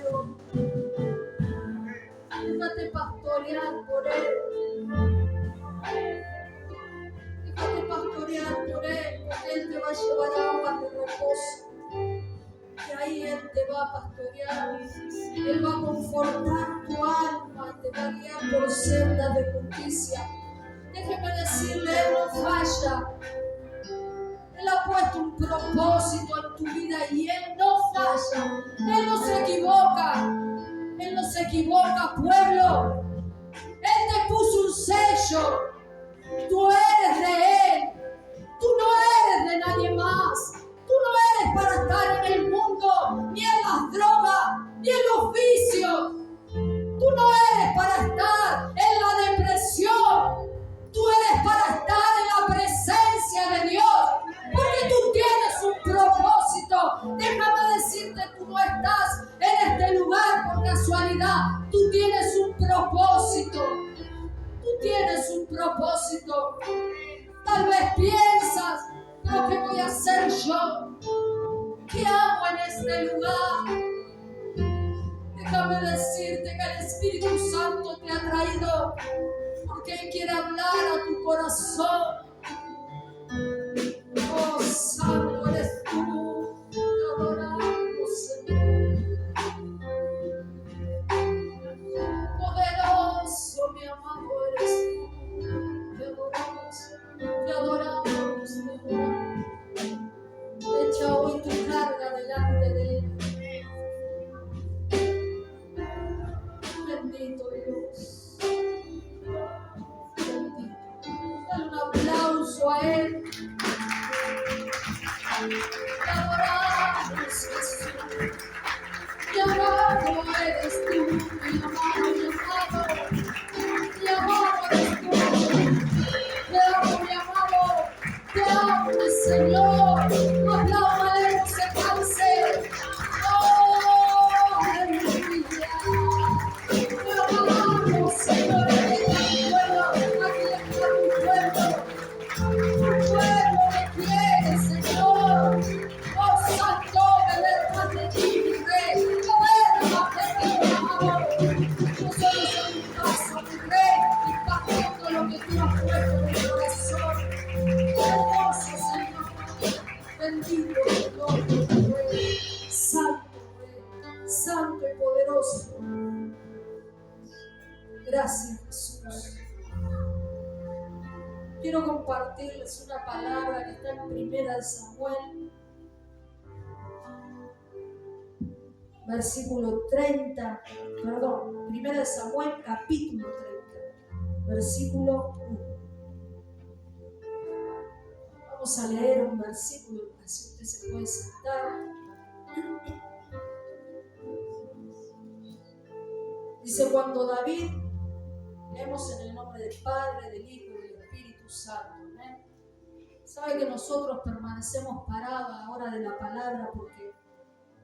alrededor. Déjate pastorear por Él. Déjate pastorear por Él, porque Él te va a llevar a aguas de reposo. Que ahí Él te va a pastorear. Él va a confortar tu alma, te va a guiar por sendas de justicia. Déjeme decirle, Él no falla. Él ha puesto un propósito en tu vida y Él no falla. Él no se equivoca. Él no se equivoca, pueblo. Él te puso un sello. Tú eres de Él. Tú no eres de nadie más. Tú no eres para estar en el mundo, ni en las drogas, ni en los vicios. Tú no eres para estar en la depresión. Tú eres para estar en la presencia de Dios. Porque tú tienes un propósito. Déjame decirte, tú no estás en este lugar por casualidad. Tú tienes un propósito. Tú tienes un propósito. Tal vez piensas, pero ¿qué voy a hacer yo? ¿Qué hago en este lugar? Déjame decirte que el Espíritu Santo te ha traído porque Él quiere hablar a tu corazón. Oh, santo eres tú, te adoramos, Señor. Poderoso, mi amado, eres tú. Te adoramos, te adoramos, te adoramos. Echa hoy tu carga delante de Él. Bendito Dios. Bendito. Dale un aplauso a Él. Te adoramos, Jesús. Mi amado eres tú, mi amado, mi amado. Mi amado eres tú. Te amo, mi amado. Te amo, mi Señor. Apláudale, no se canse. Oh, aleluya. Te amamos, Señor. Aquí está tu pueblo. Tu pueblo me quiere, Señor. Oh, santo, beber de ti, mi rey. Beber más de ti, mi amor. Nosotros somos un paso, mi rey, impactando lo que tú has puesto en mi corazón. Hermoso, Señor. Bendito el nombre de tu rey. Santo y poderoso. Gracias, Jesús. Quiero compartirles una palabra que está en 1 Samuel, versículo 30, perdón, 1 Samuel capítulo 30, versículo 1. Vamos a leer un versículo, así usted se puede sentar. Dice, cuando David, leemos en el nombre del Padre, del Hijo y del Espíritu Santo. ¿Amén? Sabe que nosotros permanecemos parados a la hora de la palabra porque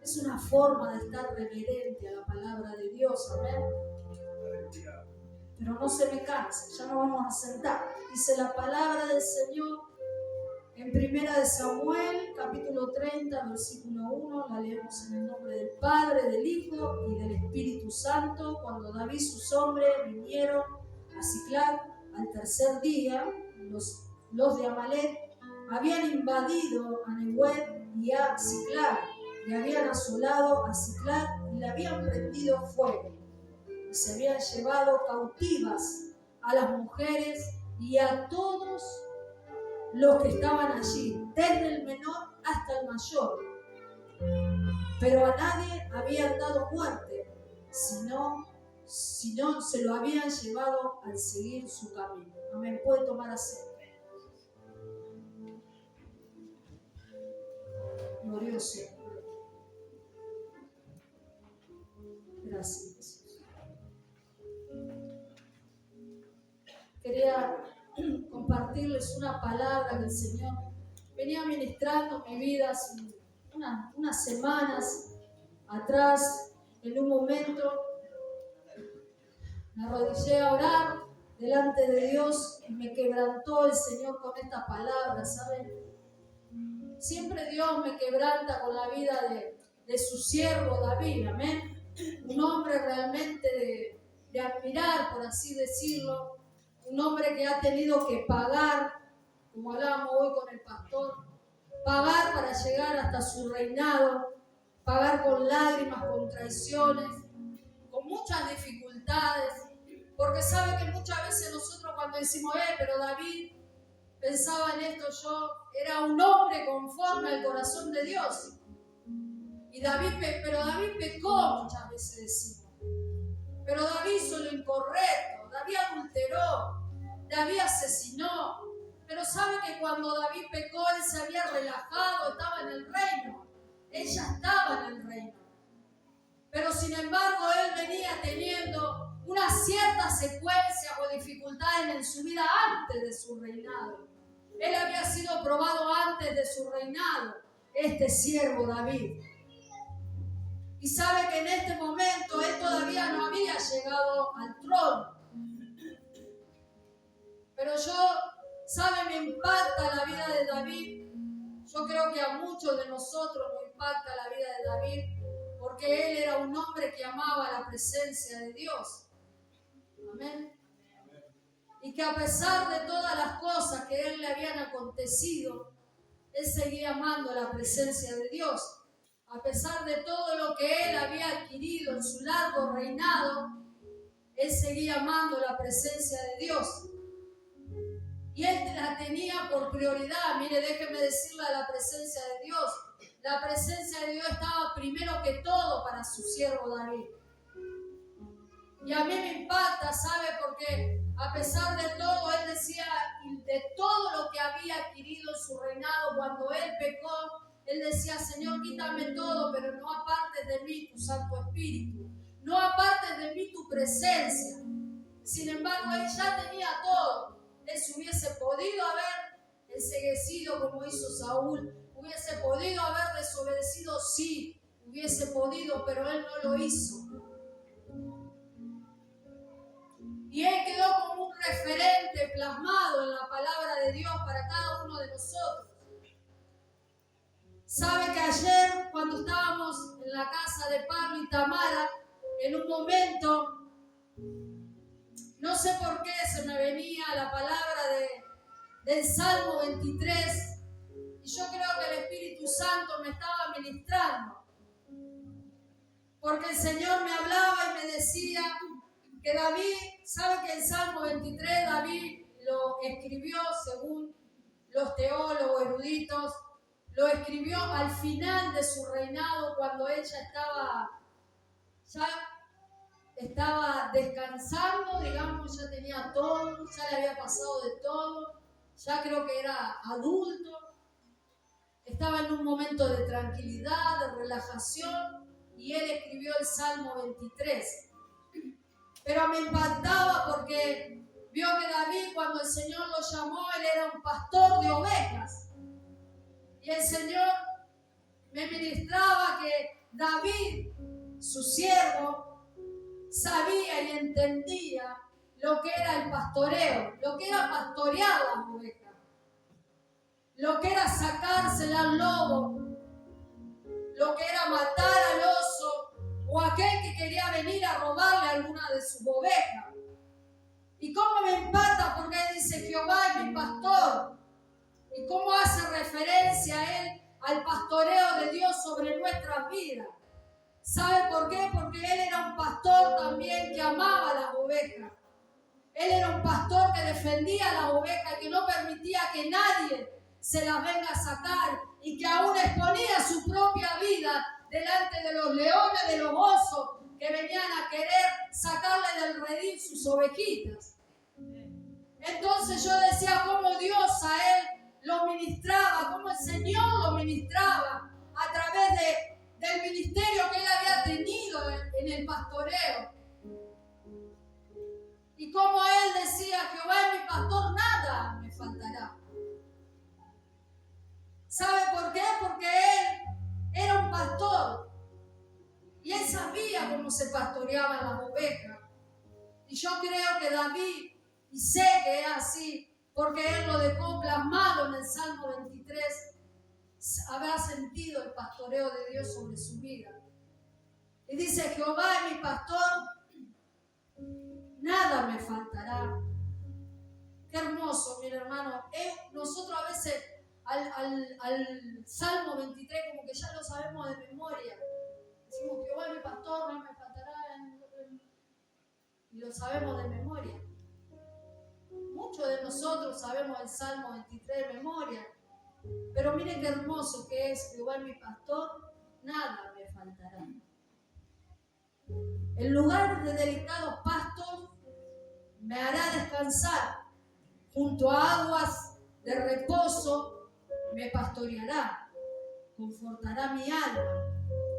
es una forma de estar reverente a la palabra de Dios. Amén. Pero no se me canse, ya nos vamos a sentar. Dice la palabra del Señor en 1 Samuel, capítulo 30, versículo 1, la leemos en el nombre del Padre, del Hijo y del Espíritu Santo. Cuando David y sus hombres vinieron a Siclag al tercer día, los de Amalek habían invadido a Nehuet y a Siclag, y habían asolado a Siclag y le habían prendido fuego. Y se habían llevado cautivas a las mujeres y a todos los que estaban allí, desde el menor hasta el mayor. Pero a nadie habían dado muerte, sino se lo habían llevado al seguir su camino. Amén. Puede tomar asiento. Glorioso. Gracias, Jesús. Quería compartirles una palabra que el Señor venía ministrando en mi vida hace unas semanas atrás. En un momento me arrodillé a orar delante de Dios y me quebrantó el Señor con esta palabra, ¿saben? Siempre Dios me quebranta con la vida de su siervo David, amén. hombre realmente de admirar, por así decirlo, un hombre que ha tenido que pagar, como hablábamos hoy con el pastor, pagar para llegar hasta su reinado, pagar con lágrimas, con traiciones, con muchas dificultades, porque sabe que muchas veces nosotros cuando decimos, pero David pensaba en esto, yo era un hombre conforme al corazón de Dios. Pero David pecó, muchas veces decimos. Pero David hizo lo incorrecto, David adulteró, David asesinó. Pero sabe que cuando David pecó, él se había relajado, estaba en el reino. Ella estaba en el reino. Pero sin embargo, él venía teniendo unas ciertas secuencias o dificultades en su vida antes de su reinado. Él había sido probado antes de su reinado, este siervo David. Y sabe que en este momento él todavía no había llegado al trono. Pero me impacta la vida de David. Yo creo que a muchos de nosotros nos impacta la vida de David, porque él era un hombre que amaba la presencia de Dios. Amén. Y que a pesar de todas las cosas que a él le habían acontecido, él seguía amando la presencia de Dios. A pesar de todo lo que él había adquirido en su largo reinado, él seguía amando la presencia de Dios. Y él la tenía por prioridad. Mire, déjeme decirle a la presencia de Dios. La presencia de Dios estaba primero que todo para su siervo David. Y a mí me impacta, ¿sabe? Porque a pesar de todo, él decía, de todo lo que había adquirido en su reinado, cuando él pecó, él decía, Señor, quítame todo, pero no apartes de mí tu Santo Espíritu. No apartes de mí tu presencia. Sin embargo, él ya tenía todo. Él se hubiese podido haber enceguecido como hizo Saúl. Hubiese podido haber desobedecido, sí. Hubiese podido, pero él no lo hizo. Y él quedó como un referente plasmado en la palabra de Dios para cada uno de nosotros. Sabe que ayer, cuando estábamos en la casa de Pablo y Tamara, en un momento, no sé por qué se me venía la palabra del Salmo 23, y yo creo que el Espíritu Santo me estaba ministrando, porque el Señor me hablaba y me decía que David, sabe que el Salmo 23 David lo escribió, según los teólogos eruditos, lo escribió al final de su reinado, cuando ella estaba descansando, digamos, ya tenía todo, ya le había pasado de todo, ya creo que era adulto, estaba en un momento de tranquilidad, de relajación, y él escribió el Salmo 23. Pero me impactaba porque vio que David, cuando el Señor lo llamó, él era un pastor de ovejas. Y el Señor me ministraba que David, su siervo, sabía y entendía lo que era el pastoreo, lo que era pastorear las ovejas, lo que era sacársela al lobo, lo que era matar al oso o aquel que quería venir a robarle alguna de sus ovejas. Y cómo me impacta, porque él dice, Jehová es mi pastor. Y cómo hace referencia a él al pastoreo de Dios sobre nuestras vidas. ¿Sabe por qué? Porque él era un pastor también que amaba a las ovejas. Él era un pastor que defendía a las ovejas, que no permitía que nadie se las venga a sacar y que aún exponía su propia vida delante de los leones, de los osos que venían a querer sacarle del redil sus ovejitas. Entonces yo decía cómo Dios a él lo ministraba, cómo el Señor lo ministraba a través del ministerio que él había tenido en el pastoreo. Y como él decía, Jehová es mi pastor, nada me faltará. ¿Sabe por qué? Porque él era un pastor y él sabía cómo se pastoreaban las ovejas. Y yo creo que David, y sé que es así, porque él lo dejó plasmado en el Salmo 23, habrá sentido el pastoreo de Dios sobre su vida. Y dice, Jehová es mi pastor, nada me faltará. Qué hermoso, mi hermano. Nosotros a veces al Salmo 23 como que ya lo sabemos de memoria. Decimos, Jehová es mi pastor, no me faltará. Y lo sabemos de memoria. Muchos de nosotros sabemos el Salmo 23 de memoria. Pero miren qué hermoso que es, Jehová es mi pastor, nada me faltará. En lugar de delicados pastos me hará descansar, junto a aguas de reposo me pastoreará, confortará mi alma,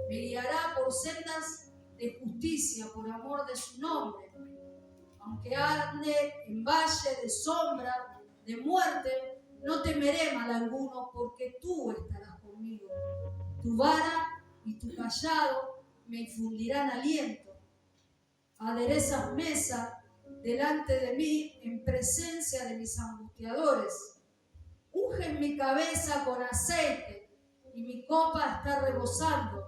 me guiará por sendas de justicia por amor de su nombre. Aunque ande en valle de sombra, de muerte, no temeré mal alguno, porque tú estarás conmigo. Tu vara y tu cayado me infundirán aliento. Aderezas mesa delante de mí en presencia de mis angustiadores. Unges mi cabeza con aceite y mi copa está rebosando.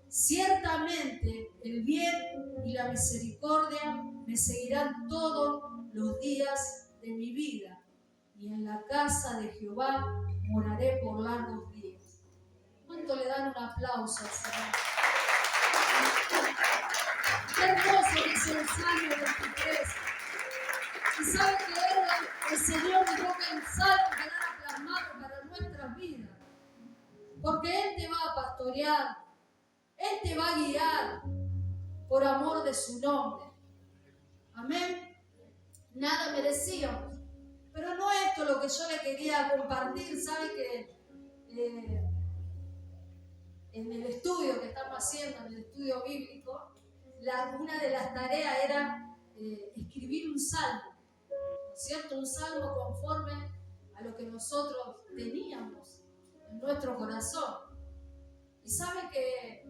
Ciertamente el bien y la misericordia me seguirán todos los días de mi vida, y en la casa de Jehová moraré por largos días. ¿Cuánto le dan un aplauso al Señor? Qué hermoso dice el Salmo 23. Y sabe que el Señor dijo que el Salmo quedara plasmado para nuestras vidas, porque Él te va a pastorear, Él te va a guiar por amor de su nombre. Amén. Nada merecíamos. Pero no esto lo que yo le quería compartir. ¿Sabe que en el estudio que estamos haciendo, en el estudio bíblico, una de las tareas era escribir un salmo, ¿no es cierto? Un salmo conforme a lo que nosotros teníamos en nuestro corazón. Y sabe que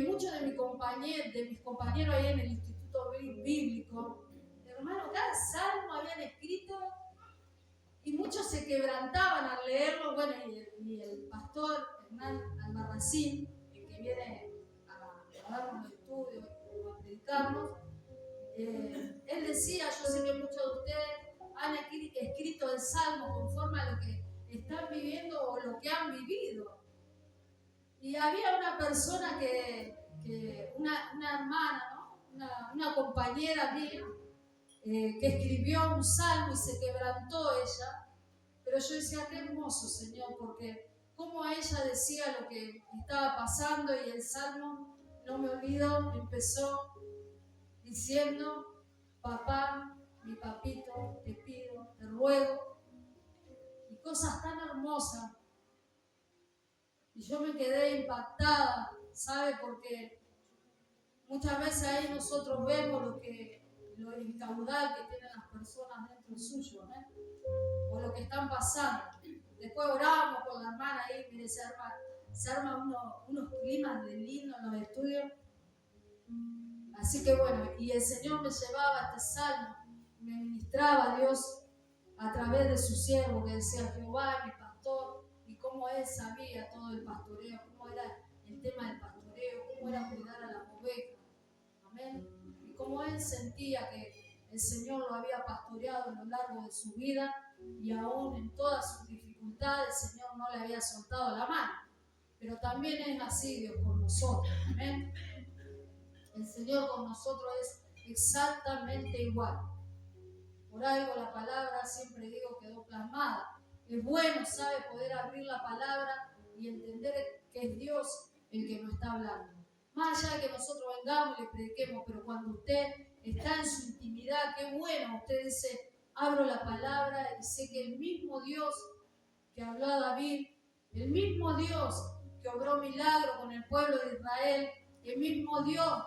muchos de mis compañeros ahí en el Instituto Bíblico, hermano, cada salmo habían escrito y muchos se quebrantaban al leerlo. Bueno, y el pastor Hernán Albarracín, el que viene a darnos el estudio o a predicarnos, él decía, yo sé que muchos de ustedes han escrito el salmo conforme a lo que están viviendo o lo que han vivido. Y había una persona una hermana, ¿no? Una compañera mía, que escribió un salmo y se quebrantó ella. Pero yo decía, qué hermoso, Señor, porque como ella decía lo que estaba pasando, y el salmo, no me olvido, empezó diciendo, papá, mi papito, te pido, te ruego, y cosas tan hermosas. Y yo me quedé impactada, ¿sabe? Porque muchas veces ahí nosotros vemos el caudal que tienen las personas dentro suyo, ¿eh? O lo que están pasando. Después oramos con la hermana ahí, mire, se arman unos climas de lindo en los estudios. Así que bueno, y el Señor me llevaba este salmo, me ministraba a Dios a través de su siervo que decía, Jehová es mi pastor, y cómo él sabía todo el pastoreo, cómo era el tema del pastoreo, cómo era cuidar a las ovejas. Amén. Y cómo él sentía que el Señor lo había pastoreado a lo largo de su vida, y aún en todas sus dificultades el Señor no le había soltado la mano. Pero también es así Dios con nosotros. Amén. El Señor con nosotros es exactamente igual. Por algo la palabra, siempre digo, quedó plasmada. Es bueno, sabe, poder abrir la palabra y entender que es Dios el que nos está hablando. Más allá de que nosotros vengamos y le prediquemos, pero cuando usted está en su intimidad, qué bueno, usted dice, abro la palabra y sé que el mismo Dios que habló a David, el mismo Dios que obró milagro con el pueblo de Israel, el mismo Dios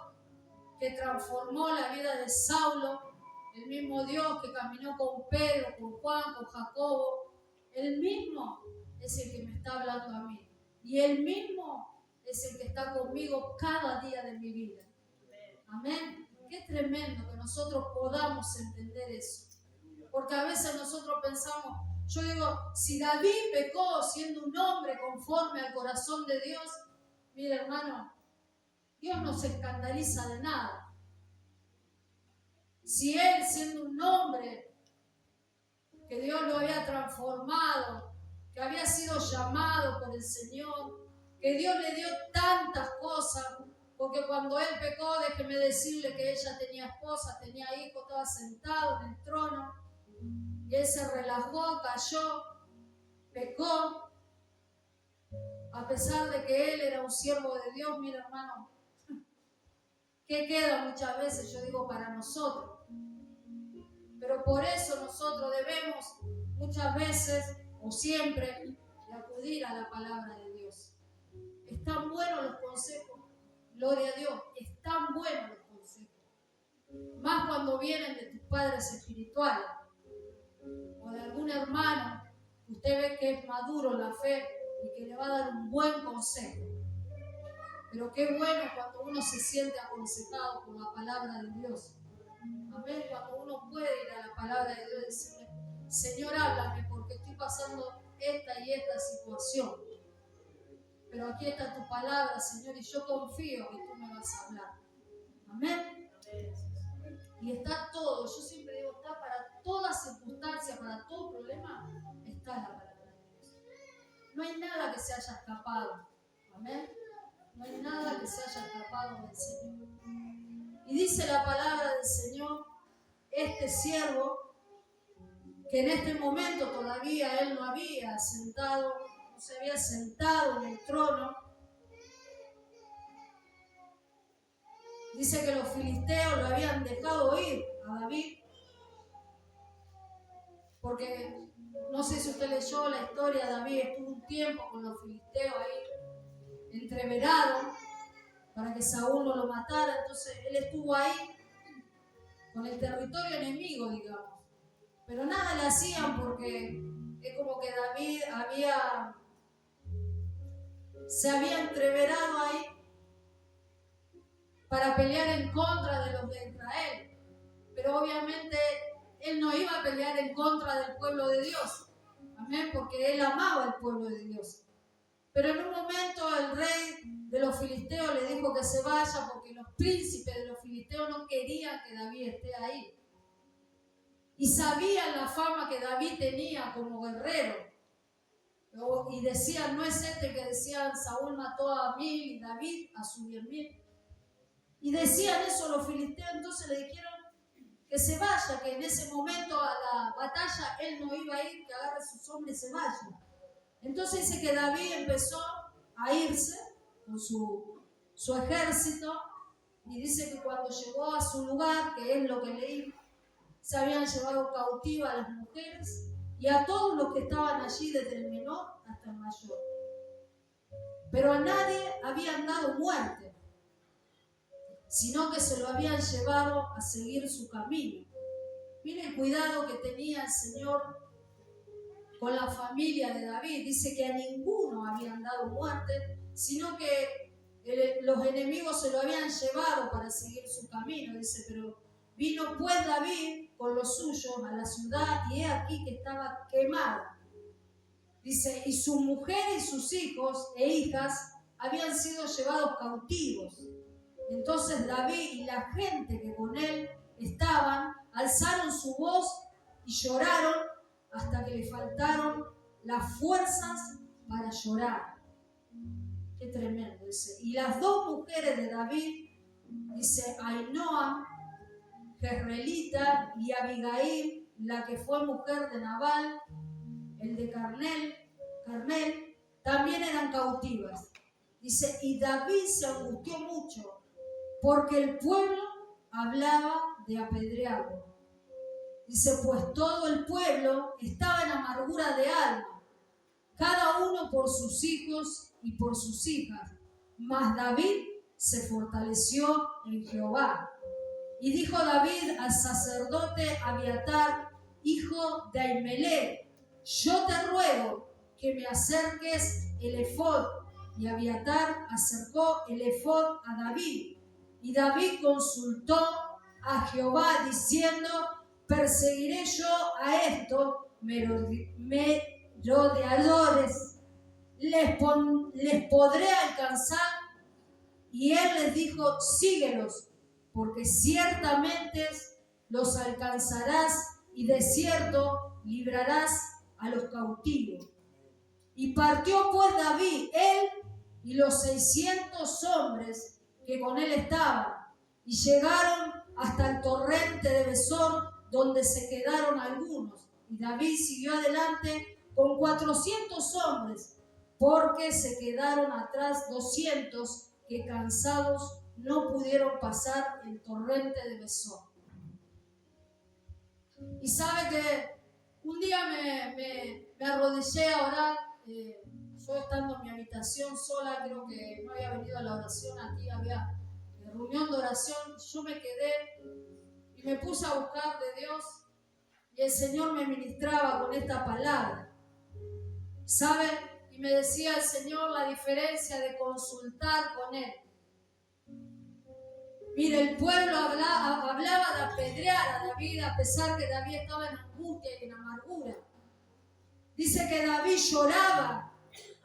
que transformó la vida de Saulo, el mismo Dios que caminó con Pedro, con Juan, con Jacobo, el mismo es el que me está hablando a mí. Y el mismo es el que está conmigo cada día de mi vida. Amén. Qué tremendo que nosotros podamos entender eso. Porque a veces nosotros pensamos, yo digo, si David pecó siendo un hombre conforme al corazón de Dios, mira hermano, Dios no se escandaliza de nada. Si él, siendo un hombre que Dios lo había transformado, que había sido llamado por el Señor, que Dios le dio tantas cosas, porque cuando él pecó, déjeme decirle que ella tenía esposa, tenía hijos, estaba sentado en el trono, y él se relajó, cayó, pecó, a pesar de que él era un siervo de Dios. Mira, hermano, ¿qué queda muchas veces, yo digo, para nosotros? Pero por eso nosotros debemos muchas veces o siempre de acudir a la palabra de Dios. Están buenos los consejos, gloria a Dios, están buenos los consejos. Más cuando vienen de tus padres espirituales o de algún hermano que usted ve que es maduro en la fe y que le va a dar un buen consejo. Pero qué bueno cuando uno se siente aconsejado por la palabra de Dios. Amén. Cuando uno puede ir a la palabra de Dios y decirle, Señor, háblame porque estoy pasando esta y esta situación. Pero aquí está tu palabra, Señor, y yo confío que tú me vas a hablar. Amén. Y está todo, yo siempre digo, está para toda circunstancia, para todo problema, está la palabra de Dios. No hay nada que se haya escapado. Amén. No hay nada que se haya escapado del Señor. Y dice la palabra del Señor, este siervo, que en este momento todavía él no había sentado, no se había sentado en el trono. Dice que los filisteos lo habían dejado ir a David, porque no sé si usted leyó la historia, David estuvo un tiempo con los filisteos ahí, entreverado, para que Saúl no lo matara. Entonces él estuvo ahí con el territorio enemigo, digamos. Pero nada le hacían porque es como que David se había entreverado ahí para pelear en contra de los de Israel. Pero obviamente él no iba a pelear en contra del pueblo de Dios. Amén, porque él amaba al pueblo de Dios. Pero en un momento el rey de los filisteos le dijo que se vaya porque los príncipes de los filisteos no querían que David esté ahí. Y sabían la fama que David tenía como guerrero. Y decían, no es este que decían, Saúl mató a 1000 y David a sus 10.000. Y decían eso los filisteos, entonces le dijeron que se vaya, que en ese momento a la batalla él no iba a ir, que agarre a sus hombres y se vaya. Entonces dice que David empezó a irse con su ejército, y dice que cuando llegó a su lugar, que es lo que leí, se habían llevado cautiva a las mujeres y a todos los que estaban allí, desde el menor hasta el mayor. Pero a nadie habían dado muerte, sino que se lo habían llevado a seguir su camino. Miren el cuidado que tenía el Señor con la familia de David. Dice que a ninguno habían dado muerte, sino que los enemigos se lo habían llevado para seguir su camino. Dice, pero vino pues David con los suyos a la ciudad y he aquí que estaba quemada. Dice, y su mujer y sus hijos e hijas habían sido llevados cautivos. Entonces David y la gente que con él estaban alzaron su voz y lloraron hasta que le faltaron las fuerzas para llorar. Qué tremendo, dice. Y las dos mujeres de David, dice, Ainoam, Jezreelita, y Abigail, la que fue mujer de Nabal, el de Carmel, también eran cautivas. Dice, y David se angustió mucho, porque el pueblo hablaba de apedrearlo. Dice, pues todo el pueblo estaba en amargura de alma, cada uno por sus hijos y por sus hijas. Mas David se fortaleció en Jehová. Y dijo David al sacerdote Abiatar, hijo de Ahimelech, yo te ruego que me acerques el efod. Y Abiatar acercó el efod a David. Y David consultó a Jehová diciendo, perseguiré yo a estos merodeadores, les podré alcanzar. Y él les dijo: síguelos, porque ciertamente los alcanzarás y de cierto librarás a los cautivos. Y partió pues David, él y los 600 hombres que con él estaban, y llegaron hasta el torrente de Besor, donde se quedaron algunos. Y David siguió adelante con 400 hombres, porque se quedaron atrás 200 que cansados no pudieron pasar el torrente de Besor. Y sabe que un día me arrodillé a orar, yo estando en mi habitación sola, creo que no había venido a la oración, aquí había reunión de oración, yo me quedé y me puse a buscar de Dios, y el Señor me ministraba con esta palabra. ¿Sabe? Y me decía el Señor la diferencia de consultar con Él. Mire, el pueblo hablaba de apedrear a David, a pesar que David estaba en angustia y en amargura. Dice que David lloraba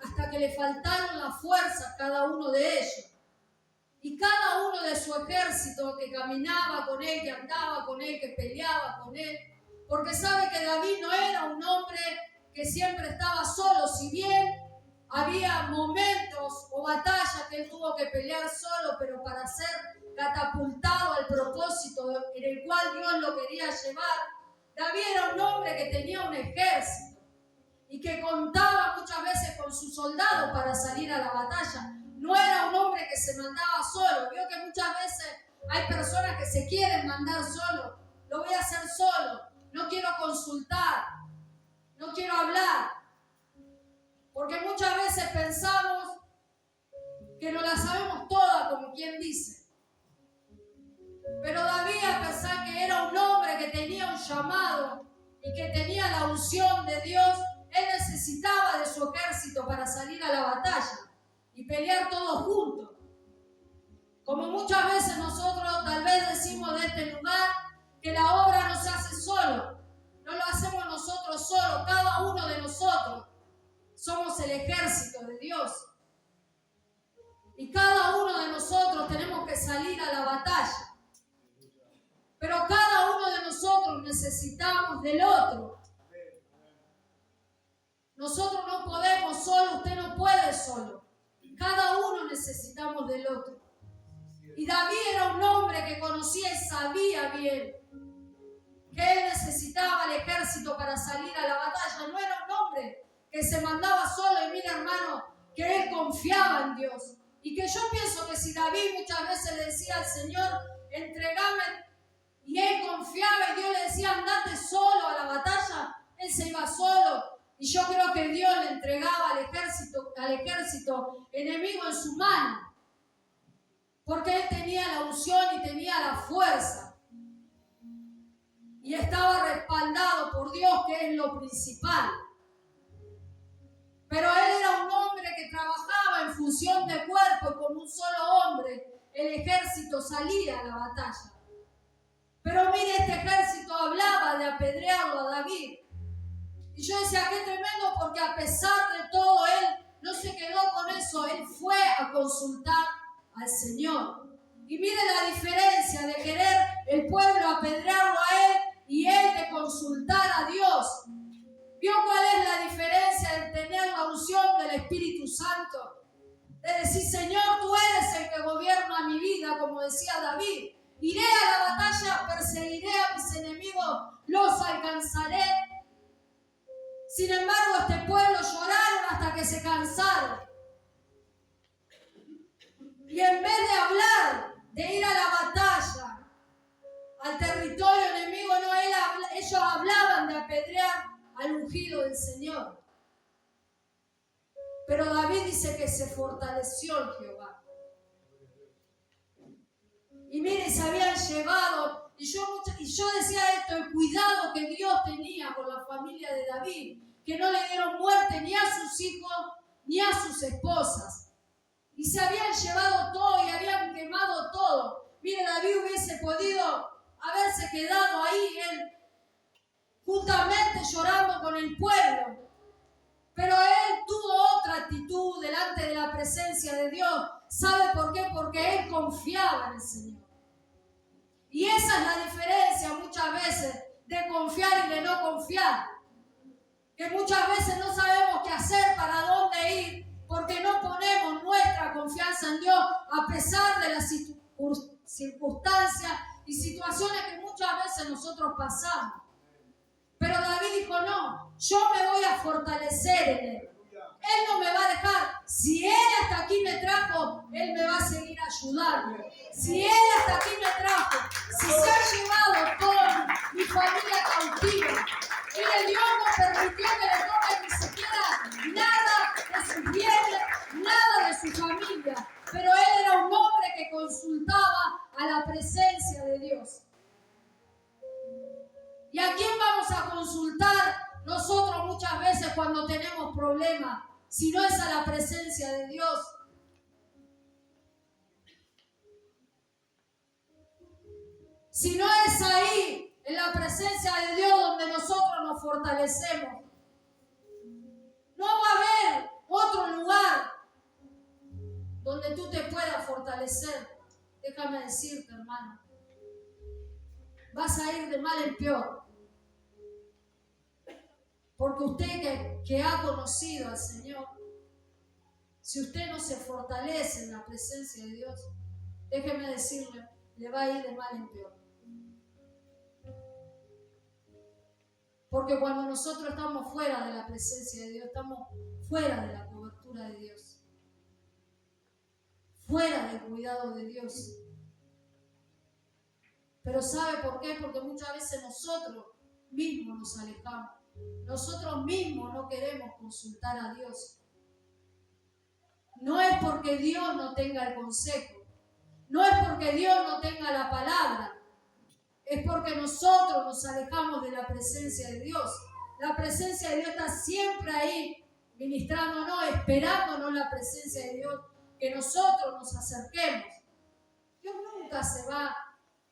hasta que le faltaron las fuerzas a cada uno de ellos. Y cada uno de su ejército que caminaba con él, que andaba con él, que peleaba con él. Porque sabe que David no era un hombre que siempre estaba solo, si bien había momentos o batallas que él tuvo que pelear solo, pero para ser catapultado al propósito en el cual Dios lo quería llevar, David era un hombre que tenía un ejército y que contaba muchas veces con sus soldados para salir a la batalla. No era un hombre que se mandaba solo. Veo que muchas veces hay personas que se quieren mandar solo. Lo voy a hacer solo. No quiero consultar. No quiero hablar. Porque muchas veces pensamos que no la sabemos toda, como quien dice. Pero David, a pesar que era un hombre que tenía un llamado y que tenía la unción de Dios, él necesitaba de su ejército para salir a la batalla y pelear todos juntos. Como muchas veces nosotros tal vez decimos de este lugar que la obra no se hace solo. No lo hacemos nosotros solos, cada uno de nosotros somos el ejército de Dios. Y cada uno de nosotros tenemos que salir a la batalla. Pero cada uno de nosotros necesitamos del otro. Nosotros no podemos solo, usted no puede solo. Cada uno necesitamos del otro. Y David era un hombre que conocía y sabía bien que él necesitaba el ejército para salir a la batalla. No era un hombre que se mandaba solo. Y mira, hermano, que él confiaba en Dios. Y que yo pienso que si David muchas veces le decía al Señor, entregame, y él confiaba y Dios le decía, andate solo a la batalla, él se iba solo. Y yo creo que Dios le entregaba al ejército enemigo en su mano. Porque él tenía la unción y tenía la fuerza. Y estaba respaldado por Dios, que es lo principal. Pero él era un hombre que trabajaba en función de cuerpo, y como un solo hombre, el ejército salía a la batalla. Pero mire, este ejército hablaba de apedrearlo a David. Y yo decía, qué tremendo, porque a pesar de todo, él no se quedó con eso. Él fue a consultar al Señor. Y mire la diferencia de querer el pueblo apedrearlo a él y él de consultar a Dios. ¿Vio cuál es la diferencia de tener la unción del Espíritu Santo? De decir, Señor, tú eres el que gobierna mi vida, como decía David. Iré a la batalla, perseguiré a mis enemigos, los alcanzaré. Sin embargo, este pueblo lloraron hasta que se cansaron. Y en vez de hablar, de ir a la batalla, al territorio enemigo, no, ellos hablaban de apedrear al ungido del Señor. Pero David dice que se fortaleció en Jehová. Y mire, se habían llevado, y yo decía esto, el cuidado que Dios tenía con la familia de David, que no le dieron muerte ni a sus hijos ni a sus esposas. Y se habían llevado todo y habían quemado todo. Mire, David hubiese podido haberse quedado ahí, él juntamente llorando con el pueblo. Pero él tuvo otra actitud delante de la presencia de Dios. ¿Sabe por qué? Porque él confiaba en el Señor. Y esa es la diferencia muchas veces de confiar y de no confiar. Que muchas veces no sabemos qué hacer, para dónde ir, porque no ponemos nuestra confianza en Dios a pesar de las circunstancias y situaciones que muchas veces nosotros pasamos. Pero David dijo, no, yo me voy a fortalecer en Él. Él no me va a dejar. Si Él hasta aquí me trajo, Él me va a seguir ayudando. Si Él hasta aquí me trajo, si se ha llevado toda mi familia cautiva, y Dios no permitió que le toque ni siquiera nada de sus bienes, nada de su familia. Pero Él era un hombre que consultaba a la presencia de Dios. ¿Y a quién vamos a consultar nosotros muchas veces cuando tenemos problemas? Si no es a la presencia de Dios. Si no es ahí, en la presencia de Dios, donde nosotros nos fortalecemos. No va a haber otro lugar donde tú te puedas fortalecer. Déjame decirte, hermano. Vas a ir de mal en peor. Porque usted que ha conocido al Señor, si usted no se fortalece en la presencia de Dios, déjeme decirle, le va a ir de mal en peor. Porque cuando nosotros estamos fuera de la presencia de Dios, estamos fuera de la cobertura de Dios, fuera del cuidado de Dios. Pero ¿sabe por qué? Porque muchas veces nosotros mismos nos alejamos. Nosotros mismos no queremos consultar a Dios. No es porque Dios no tenga el consejo. No es porque Dios no tenga la palabra. Es porque nosotros nos alejamos de la presencia de Dios. La presencia de Dios está siempre ahí, ministrándonos, esperándonos la presencia de Dios, que nosotros nos acerquemos. Dios nunca se va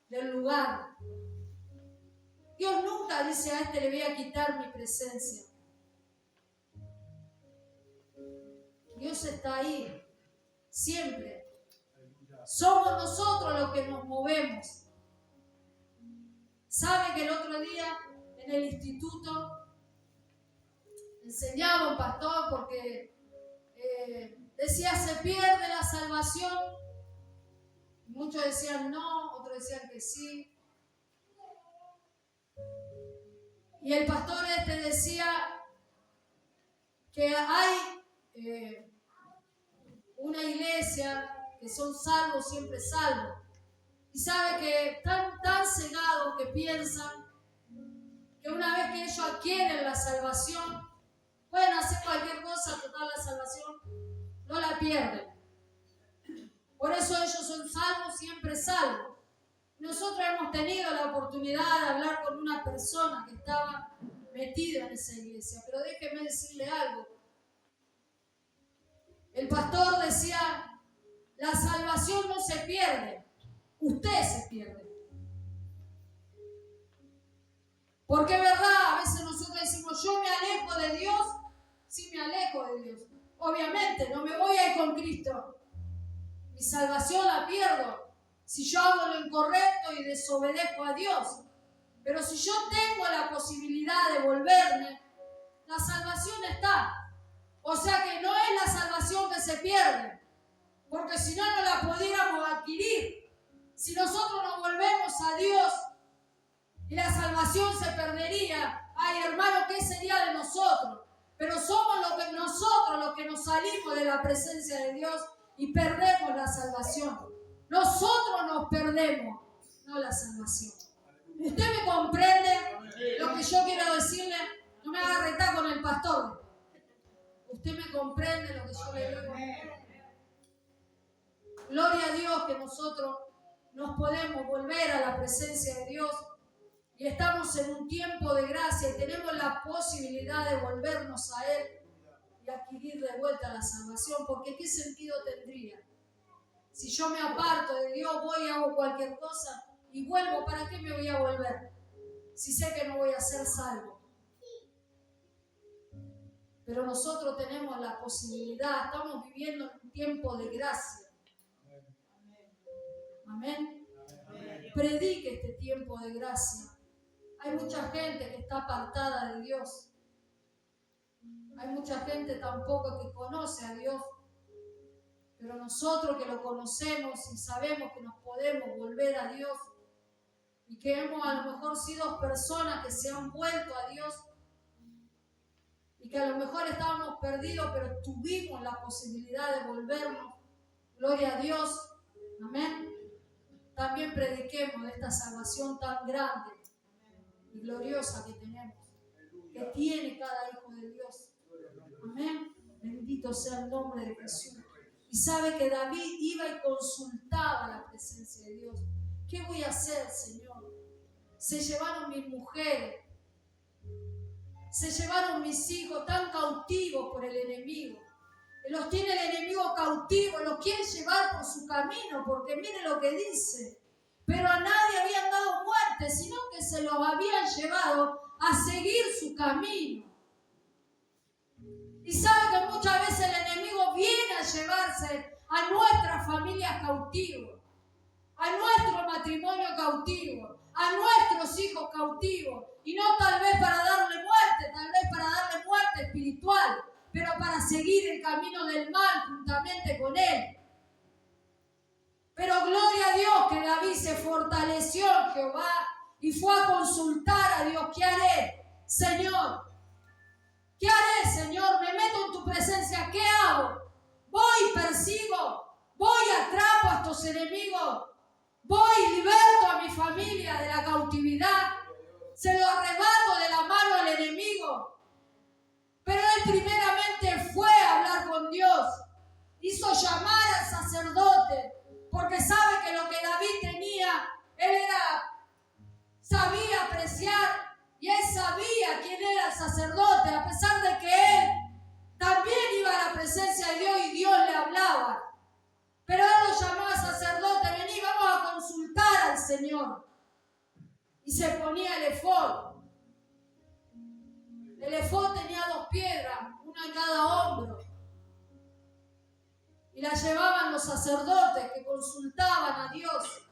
del lugar. Dios nunca dice, a este le voy a quitar mi presencia. Dios está ahí, siempre. Somos nosotros los que nos movemos. ¿Sabe que el otro día en el instituto enseñaba un pastor porque decía se pierde la salvación? Muchos decían no, otros decían que sí. Y el pastor decía que hay una iglesia que son salvos, siempre salvos. Y sabe que están tan cegados que piensan que una vez que ellos adquieren la salvación, pueden hacer cualquier cosa, total la salvación, no la pierden. Por eso ellos son salvos, siempre salvos. Nosotros hemos tenido la oportunidad de hablar con una persona que estaba metida en esa iglesia, pero déjeme decirle algo. El pastor decía, la salvación no se pierde, usted se pierde. Porque es verdad, a veces nosotros decimos, yo me alejo de Dios, sí me alejo de Dios. Obviamente, no me voy a ir con Cristo. Mi salvación la pierdo si yo hago lo incorrecto y desobedezco a Dios. Pero si yo tengo la posibilidad de volverme, la salvación está. O sea que no es la salvación que se pierde, porque si no, no la pudiéramos adquirir. Si nosotros nos volvemos a Dios y la salvación se perdería, ay hermano, ¿qué sería de nosotros? Pero somos nosotros los que nos salimos de la presencia de Dios y perdemos la salvación. Nosotros nos perdemos, no la salvación. ¿Usted me comprende lo que yo quiero decirle? No me haga retar con el pastor. ¿Usted me comprende lo que yo le digo? Gloria a Dios que nosotros nos podemos volver a la presencia de Dios y estamos en un tiempo de gracia y tenemos la posibilidad de volvernos a Él y adquirir de vuelta la salvación, porque ¿qué sentido tendría? Si yo me aparto de Dios, voy y hago cualquier cosa y vuelvo, ¿para qué me voy a volver? Si sé que no voy a ser salvo. Pero nosotros tenemos la posibilidad, estamos viviendo en un tiempo de gracia. Amén. Predique este tiempo de gracia. Hay mucha gente que está apartada de Dios. Hay mucha gente tampoco que conoce a Dios. Pero nosotros que lo conocemos y sabemos que nos podemos volver a Dios y que hemos a lo mejor sido personas que se han vuelto a Dios y que a lo mejor estábamos perdidos, pero tuvimos la posibilidad de volvernos. Gloria a Dios. Amén. También prediquemos de esta salvación tan grande y gloriosa que tenemos, que tiene cada hijo de Dios. Amén. Bendito sea el nombre de Jesús. Y sabe que David iba y consultaba la presencia de Dios. ¿Qué voy a hacer, Señor? Se llevaron mis mujeres, se llevaron mis hijos, tan cautivos por el enemigo. Los tiene el enemigo cautivos, los quiere llevar por su camino, porque mire lo que dice. Pero a nadie habían dado muerte, sino que se los habían llevado a seguir su camino. Y sabe que muchas veces el enemigo viene a llevarse a nuestras familias cautivos, a nuestro matrimonio cautivo, a nuestros hijos cautivos. Y no tal vez para darle muerte, tal vez para darle muerte espiritual, pero para seguir el camino del mal juntamente con él. Pero gloria a Dios que David se fortaleció en Jehová y fue a consultar a Dios. ¿Qué haré, Señor? ¿Qué haré, Señor? Me meto en tu presencia. ¿Qué hago? Voy, persigo. Voy, atrapo a estos enemigos. Voy, liberto a mi familia de la cautividad. Se lo arrebato de la mano al enemigo. Pero él primeramente fue a hablar con Dios. Hizo llamar al sacerdote. Porque sabe que lo que David tenía, él sabía apreciar. Y él sabía quién era el sacerdote, a pesar de que él también iba a la presencia de Dios y Dios le hablaba. Pero él lo llamó al sacerdote: vení, vamos a consultar al Señor. Y se ponía el efod. El efod tenía 2 piedras, una en cada hombro. Y la llevaban los sacerdotes que consultaban a Dios.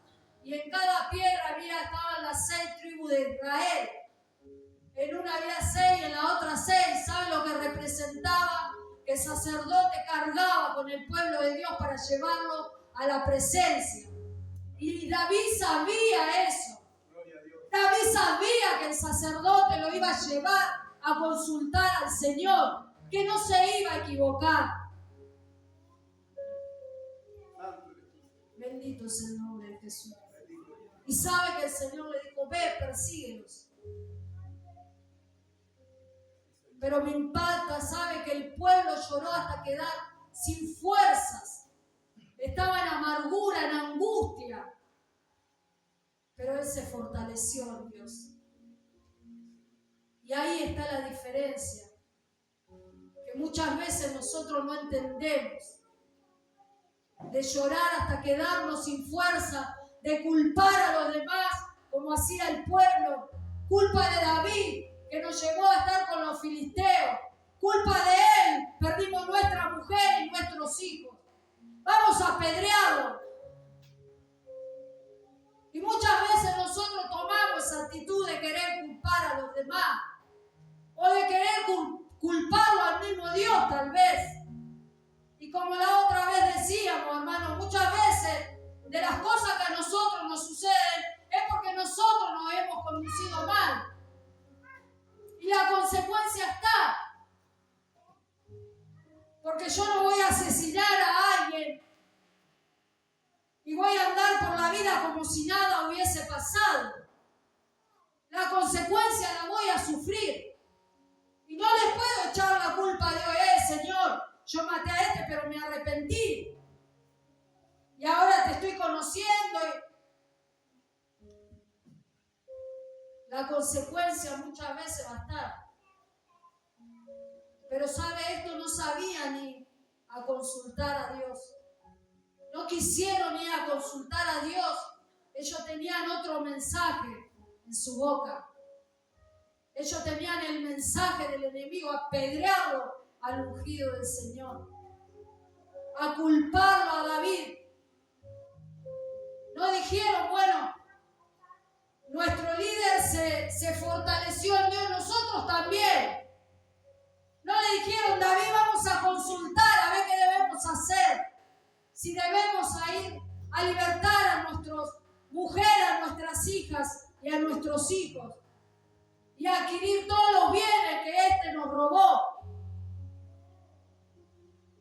Y en cada piedra estaban las 6 tribus de Israel. En una había 6, en la otra 6. ¿Sabe lo que representaba? Que el sacerdote cargaba con el pueblo de Dios para llevarlo a la presencia. Y David sabía eso. David sabía que el sacerdote lo iba a llevar a consultar al Señor, que no se iba a equivocar. Bendito es el nombre de Jesús. Y sabe que el Señor le dijo: ve, persíguelos. Pero me impacta, sabe que el pueblo lloró hasta quedar sin fuerzas. Estaba en amargura, en angustia. Pero él se fortaleció en Dios. Y ahí está la diferencia. Que muchas veces nosotros no entendemos. De llorar hasta quedarnos sin fuerza, de culpar a los demás, como hacía el pueblo. Culpa de David, que nos llevó a estar con los filisteos. Culpa de él, perdimos nuestra mujer y nuestros hijos. Vamos a apedrearlo. Y muchas veces nosotros tomamos esa actitud de querer culpar a los demás. O de querer culparlo al mismo Dios, tal vez. Y como la otra vez decíamos, hermano, muchas veces de las cosas que a nosotros nos suceden es porque nosotros nos hemos conducido mal. Y la consecuencia está. Porque yo no voy a asesinar a alguien y voy a andar por la vida como si nada hubiese pasado. La consecuencia la voy a sufrir. Y no le puedo echar la culpa a Dios. Señor, yo maté a este, pero me arrepentí. Y ahora te estoy conociendo. La consecuencia muchas veces va a estar. Pero sabe, esto no sabían ir a consultar a Dios. No quisieron ir a consultar a Dios. Ellos tenían otro mensaje en su boca. Ellos tenían el mensaje del enemigo: apedrearlo, al ungido del Señor, a culparlo a David. No dijeron, bueno, nuestro líder se fortaleció en Dios, nosotros también. No le dijeron, David, vamos a consultar a ver qué debemos hacer. Si debemos ir a libertar a nuestras mujeres, a nuestras hijas y a nuestros hijos. Y a adquirir todos los bienes que éste nos robó.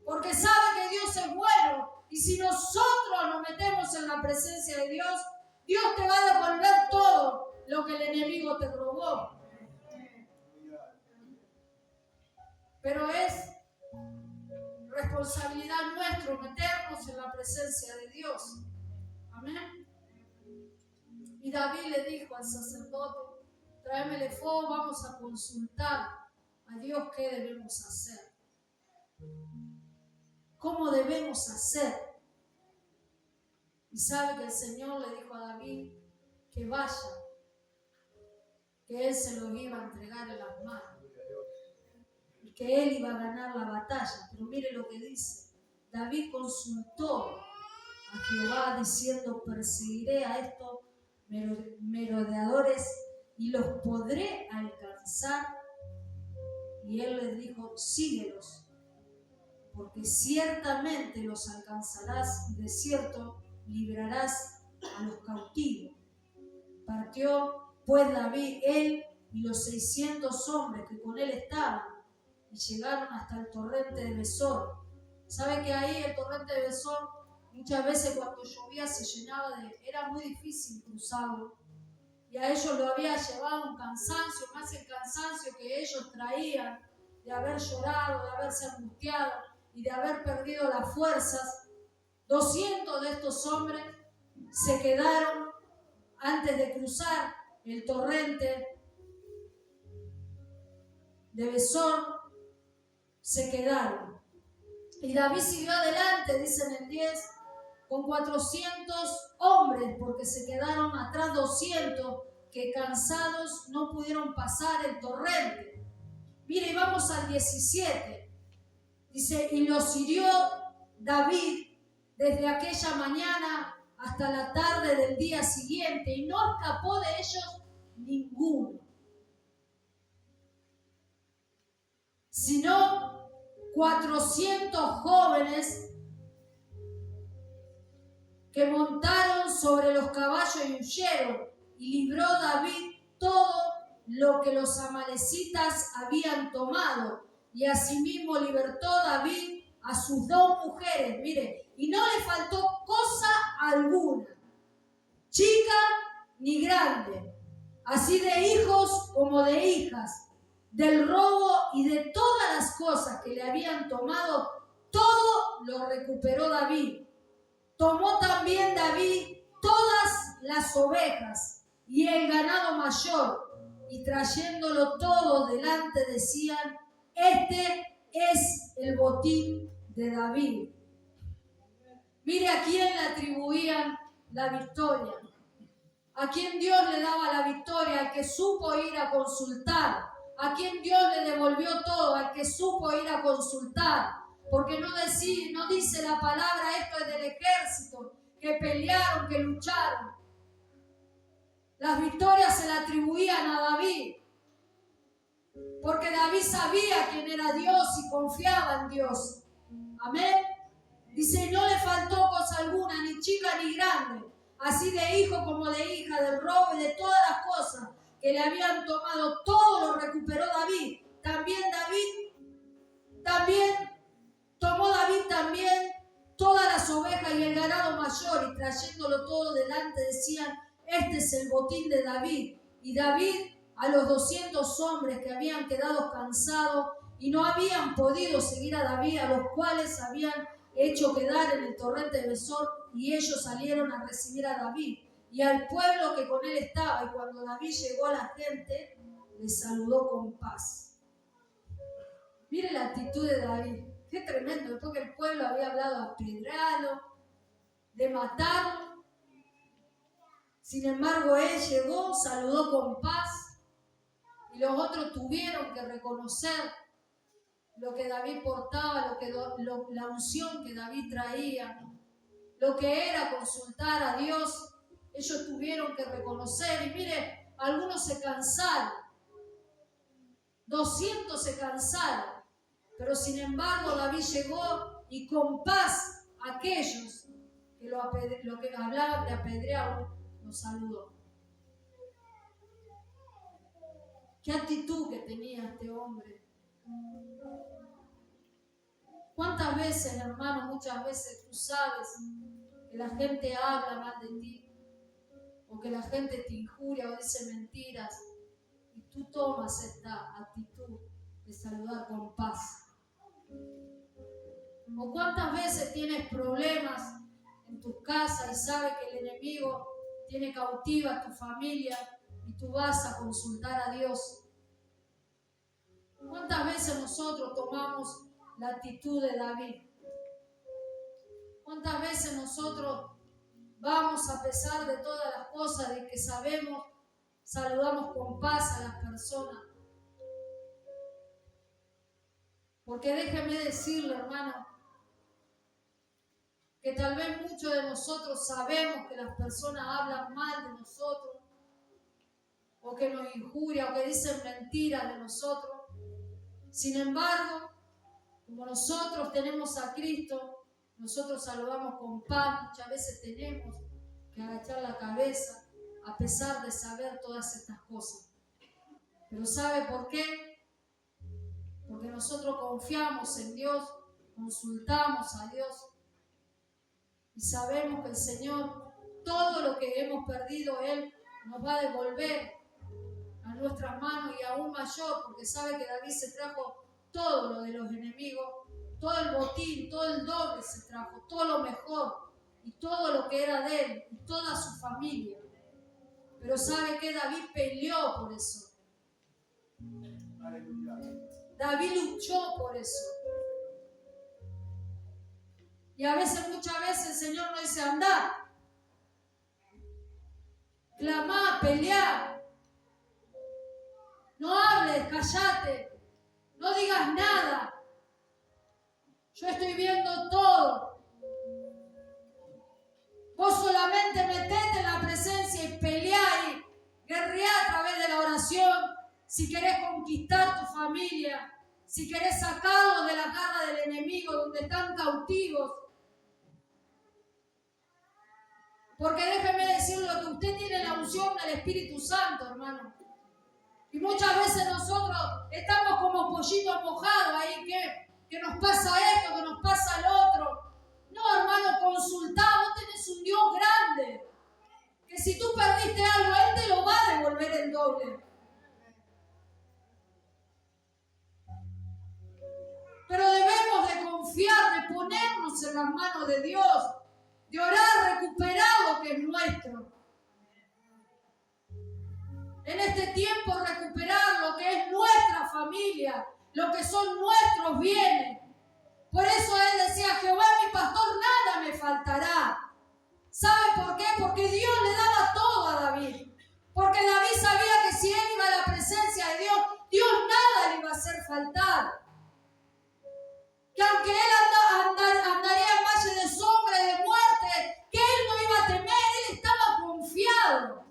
Porque sabe que Dios es bueno. Y si nosotros nos metemos en la presencia de Dios, Dios te va a devolver todo lo que el enemigo te robó. Pero es responsabilidad nuestra meternos en la presencia de Dios. Amén. Y David le dijo al sacerdote, tráeme el efod, vamos a consultar a Dios qué debemos hacer. ¿Cómo debemos hacer? Y sabe que el Señor le dijo a David que vaya, que él se los iba a entregar en las manos y que él iba a ganar la batalla. Pero mire lo que dice. David consultó a Jehová diciendo, perseguiré a estos merodeadores y los podré alcanzar. Y él les dijo, síguelos, porque ciertamente los alcanzarás y de cierto librarás a los cautivos. Partió pues David, él y los 600 hombres que con él estaban, y llegaron hasta el torrente de Besor. ¿Sabe que ahí el torrente de Besor muchas veces cuando llovía se llenaba era muy difícil cruzarlo? Y a ellos lo había llevado un cansancio, más el cansancio que ellos traían de haber llorado, de haberse angustiado y de haber perdido las fuerzas. 200 de estos hombres se quedaron antes de cruzar el torrente de Besor, se quedaron. Y David siguió adelante, dice en el 10, con 400 hombres, porque se quedaron atrás 200 que cansados no pudieron pasar el torrente. Mire, y vamos al 17. Dice, y los hirió David desde aquella mañana hasta la tarde del día siguiente, y no escapó de ellos ninguno, sino 400 jóvenes que montaron sobre los caballos y huyeron, y libró David todo lo que los amalecitas habían tomado, y asimismo libertó David a sus 2 mujeres, mire, y no le faltó cosa alguna, chica ni grande, así de hijos como de hijas, del robo y de todas las cosas que le habían tomado, todo lo recuperó David. Tomó también David todas las ovejas y el ganado mayor, y trayéndolo todo delante decían, este es el botín de David. Mire a quién le atribuían la victoria, a quien Dios le daba la victoria, al que supo ir a consultar, a quien Dios le devolvió todo, al que supo ir a consultar. Porque no dice la palabra, esto es del ejército, que pelearon, que lucharon. Las victorias se le atribuían a David, porque David sabía quién era Dios y confiaba en Dios. Amén. Dice, no le faltó cosa alguna, ni chica ni grande, así de hijo como de hija, del robo y de todas las cosas que le habían tomado, todo lo recuperó David. Tomó David también todas las ovejas y el ganado mayor, y trayéndolo todo delante decían, este es el botín de David. Y David a los 200 hombres que habían quedado cansados y no habían podido seguir a David, a los cuales habían hecho quedar en el torrente de Besor, y ellos salieron a recibir a David y al pueblo que con él estaba. Y cuando David llegó a la gente, le saludó con paz. Mire la actitud de David. Qué tremendo, después que el pueblo había hablado apedreado, de matarlo. Sin embargo, él llegó, saludó con paz, y los otros tuvieron que reconocer lo que David portaba, la unción que David traía, lo que era consultar a Dios, ellos tuvieron que reconocer. Y mire, algunos se cansaron, 200 se cansaron, pero sin embargo David llegó y con paz aquellos que lo que hablaban de apedrearlo, lo saludó. ¿Qué actitud que tenía este hombre? ¿Cuántas veces, hermano, muchas veces tú sabes que la gente habla mal de ti, o que la gente te injuria o dice mentiras, y tú tomas esta actitud de saludar con paz? ¿O cuántas veces tienes problemas en tu casa y sabes que el enemigo tiene cautiva a tu familia y tú vas a consultar a Dios? ¿Cuántas veces nosotros tomamos la actitud de David? ¿Cuántas veces nosotros vamos, a pesar de todas las cosas de que sabemos, saludamos con paz a las personas? Porque déjeme decirle, hermano, que tal vez muchos de nosotros sabemos que las personas hablan mal de nosotros, o que nos injurian, o que dicen mentiras de nosotros. Sin embargo, como nosotros tenemos a Cristo, nosotros saludamos con paz. Muchas veces tenemos que agachar la cabeza a pesar de saber todas estas cosas. Pero ¿sabe por qué? Porque nosotros confiamos en Dios, consultamos a Dios y sabemos que el Señor, todo lo que hemos perdido, Él nos va a devolver a nuestras manos y aún mayor, porque sabe que David se trajo todo lo de los enemigos, todo el botín, todo el doble se trajo, todo lo mejor y todo lo que era de él y toda su familia. Pero sabe que David peleó por eso. David luchó por eso. Y a veces, muchas veces el Señor nos dice: andá, clamá, peleá, no hables, callate, no digas nada. Yo estoy viendo todo. Vos solamente metete en la presencia y peleá y guerreá a través de la oración. Si querés conquistar tu familia, si querés sacarlos de la garra del enemigo donde están cautivos. Porque déjeme decirle que usted tiene la unción del Espíritu Santo, hermano. Y muchas veces nosotros estamos como pollitos mojados ahí, que nos pasa esto, que nos pasa lo otro. No, hermano, consultá, vos tenés un Dios grande, que si tú perdiste algo, Él te lo va a devolver en doble. Pero debemos de confiar, de ponernos en las manos de Dios, de orar, recuperar lo que es nuestro. En este tiempo recuperar lo que es nuestra familia, lo que son nuestros bienes. Por eso él decía: Jehová mi pastor, nada me faltará. ¿Sabe por qué? Porque Dios le daba todo a David. Porque David sabía que si él iba a la presencia de Dios, Dios nada le iba a hacer faltar. Que aunque él andaría en valle de sombra y de muerte, que él no iba a temer, él estaba confiado.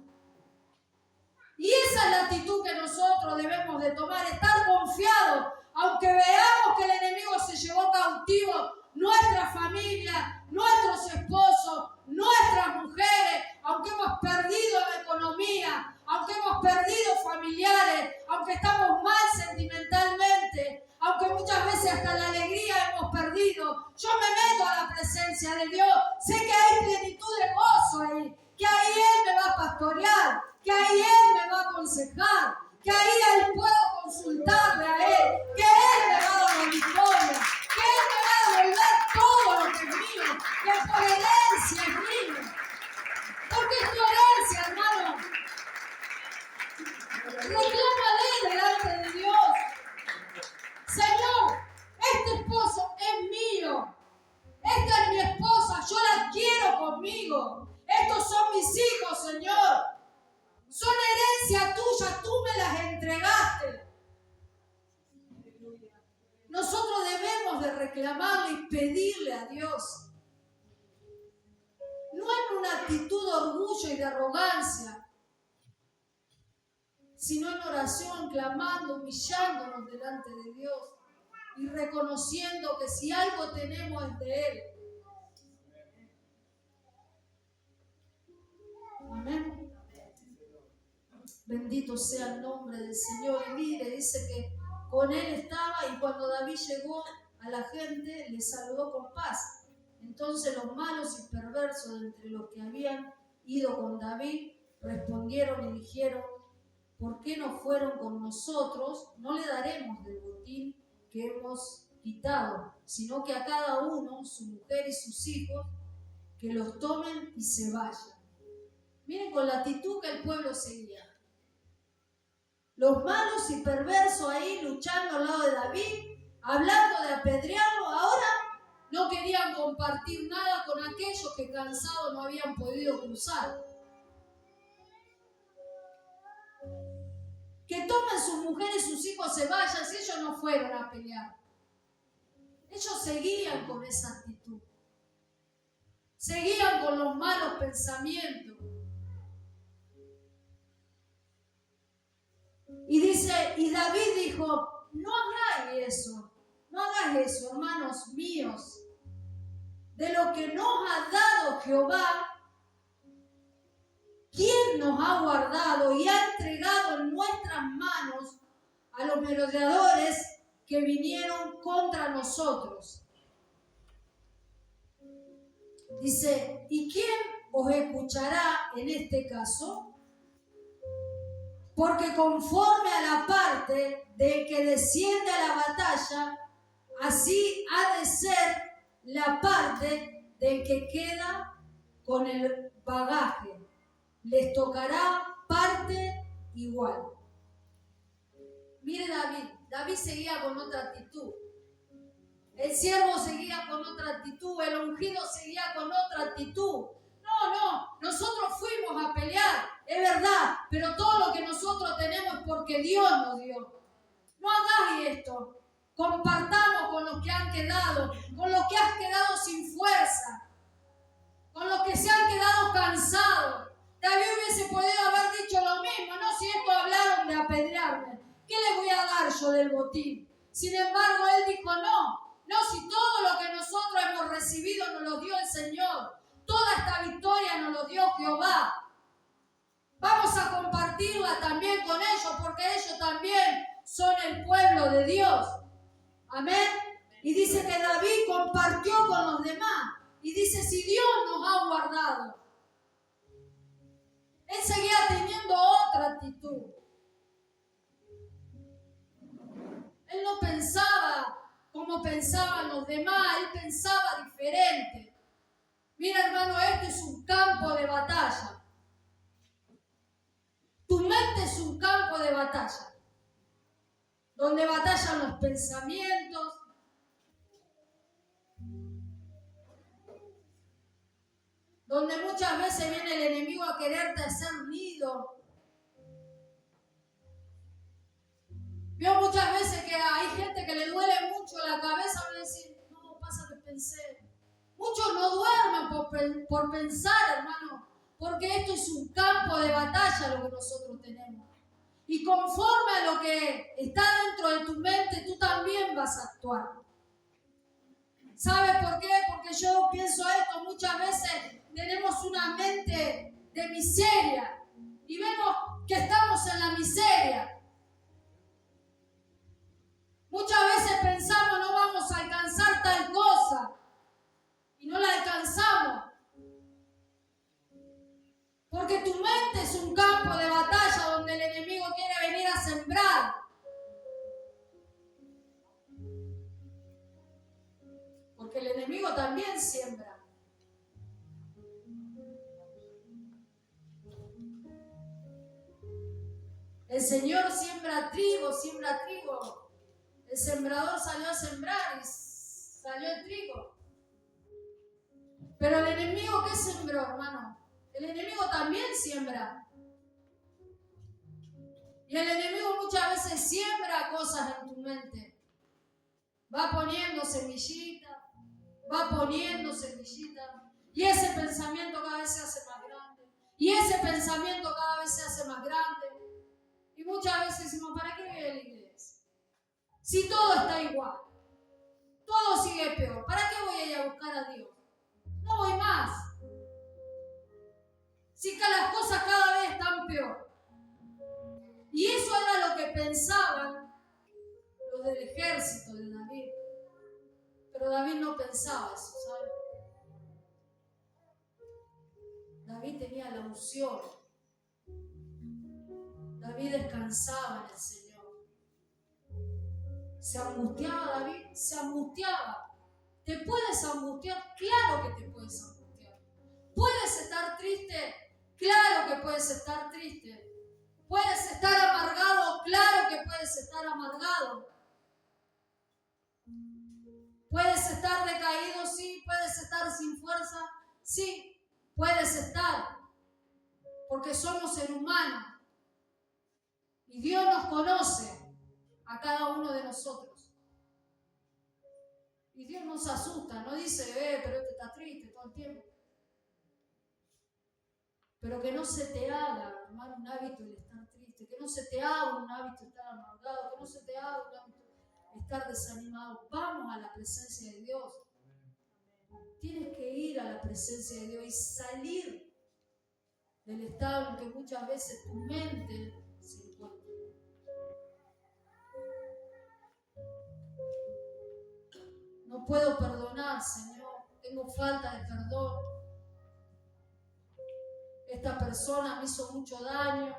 Y esa es la actitud que nosotros debemos de tomar, estar confiados, aunque veamos que el enemigo se llevó cautivo nuestra familia, nuestros esposos, nuestras mujeres, aunque hemos perdido la economía, aunque hemos perdido familiares, aunque estamos mal sentimentalmente, aunque muchas veces hasta la alegría hemos perdido. Yo me meto a la presencia de Dios, sé que hay plenitud de gozo ahí, que ahí Él me va a pastorear, que ahí Él me va a aconsejar, que ahí Él puedo consultarle a Él, que Él me va a dar la victoria, que Él me va a devolver todo lo que es mío, que por herencia es mío. Porque es tu herencia, hermano. Reclámale delante de Dios: Señor, este esposo es mío, esta es mi esposa, yo la quiero conmigo. Estos son mis hijos, Señor. Son herencia tuya, tú me las entregaste. reclamarle y pedirle a Dios. No en una actitud de orgullo y de arrogancia, sino en oración, clamando, humillándonos delante de Dios y reconociendo que si algo tenemos es de Él. Amén. Bendito sea el nombre del Señor. Y mire, dice que con Él estaba, y cuando David llegó a la gente, le saludó con paz. Entonces los malos y perversos de entre los que habían ido con David respondieron y dijeron: ¿por qué no fueron con nosotros? No le daremos del botín que hemos quitado, sino que a cada uno, su mujer y sus hijos, que los tomen y se vayan. Miren con la actitud que el pueblo seguía. Los malos y perversos ahí luchando al lado de David, hablando de apedrearlo, ahora no querían compartir nada con aquellos que cansados no habían podido cruzar. Que tomen sus mujeres y sus hijos se vayan, si ellos no fueron a pelear. Ellos seguían con esa actitud. Seguían con los malos pensamientos. Y dice, y David dijo: no hagáis eso, hermanos míos. De lo que nos ha dado Jehová, ¿quién nos ha guardado y ha entregado en nuestras manos a los merodeadores que vinieron contra nosotros? Dice, ¿y quién os escuchará en este caso? Porque conforme a la parte del que desciende a la batalla, así ha de ser la parte del que queda con el bagaje. Les tocará parte igual. Mire David seguía con otra actitud. El siervo seguía con otra actitud, el ungido seguía con otra actitud. No, nosotros fuimos a pelear, es verdad, pero todo lo que nosotros tenemos es porque Dios nos dio. No hagáis esto. Compartamos con los que han quedado, con los que han quedado sin fuerza, con los que se han quedado cansados. David hubiese podido haber dicho lo mismo, no, si esto hablaron de apedrearme, ¿qué les voy a dar yo del botín? Sin embargo, él dijo no, si todo lo que nosotros hemos recibido nos lo dio el Señor, toda esta victoria nos lo dio Jehová. Vamos a compartirla también con ellos, porque ellos también son el pueblo de Dios. Amén. Y dice que David compartió con los demás. Y dice, si Dios nos ha guardado. Él seguía teniendo otra actitud. Él no pensaba como pensaban los demás, él pensaba diferente. Mira, hermano, este es un campo de batalla. Tu mente es un campo de batalla, donde batallan los pensamientos, donde muchas veces viene el enemigo a quererte hacer nido. Veo muchas veces que hay gente que le duele mucho la cabeza, van a decir, no, pasa que pensé. Muchos no duermen por pensar, hermano, porque esto es un campo de batalla lo que nosotros tenemos. Y conforme a lo que está dentro de tu mente, tú también vas a actuar. ¿Sabes por qué? Porque yo pienso esto, muchas veces tenemos una mente de miseria y vemos que estamos en la miseria. Muchas veces pensamos no vamos a alcanzar tal cosa y no la alcanzamos. Porque tu mente es un campo de batalla donde el enemigo quiere venir a sembrar. Porque el enemigo también siembra. El Señor siembra trigo, El sembrador salió a sembrar y salió el trigo. Pero el enemigo, ¿qué sembró, hermano? El enemigo también siembra. Y el enemigo muchas veces siembra cosas en tu mente. Va poniendo semillita, va poniendo semillita. Y ese pensamiento cada vez se hace más grande. Y ese pensamiento cada vez se hace más grande. Y muchas veces decimos, ¿para qué voy a la iglesia? Si todo está igual, todo sigue peor, ¿para qué voy a ir a buscar a Dios? No voy más. Si las cosas cada vez están peor. Y eso era lo que pensaban los del ejército de David. Pero David no pensaba eso, ¿sabes? David tenía la unción. David descansaba en el Señor. ¿Se angustiaba David? Se angustiaba. ¿Te puedes angustiar? Claro que te puedes angustiar. ¿Puedes estar triste? Claro que puedes estar triste. ¿Puedes estar amargado? Claro que puedes estar amargado. ¿Puedes estar decaído? Sí. ¿Puedes estar sin fuerza? Sí. Puedes estar. Porque somos seres humanos. Y Dios nos conoce a cada uno de nosotros. Y Dios nos asusta, no dice, pero este está triste todo el tiempo. Pero que no se te haga, hermano, un hábito el estar triste, que no se te haga un hábito estar amargado, que no se te haga un hábito estar desanimado. Vamos a la presencia de Dios. Tienes que ir a la presencia de Dios y salir del estado en que muchas veces tu mente se encuentra. No puedo perdonar, Señor. Tengo falta de perdón. Esta persona me hizo mucho daño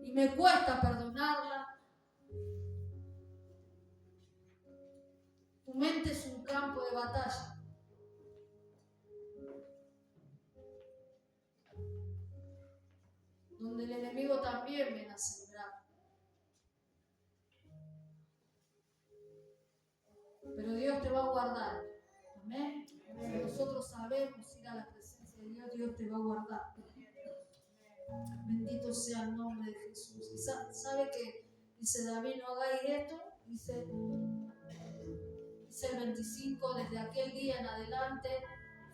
y me cuesta perdonarla. Tu mente es un campo de batalla. Donde el enemigo también viene a sembrar. Pero Dios te va a guardar. Amén. Si nosotros sabemos ir a la presencia de Dios, Dios te va a guardar. Bendito sea el nombre de Jesús. Y sabe que dice David, no hagáis esto. Dice el 25, desde aquel día en adelante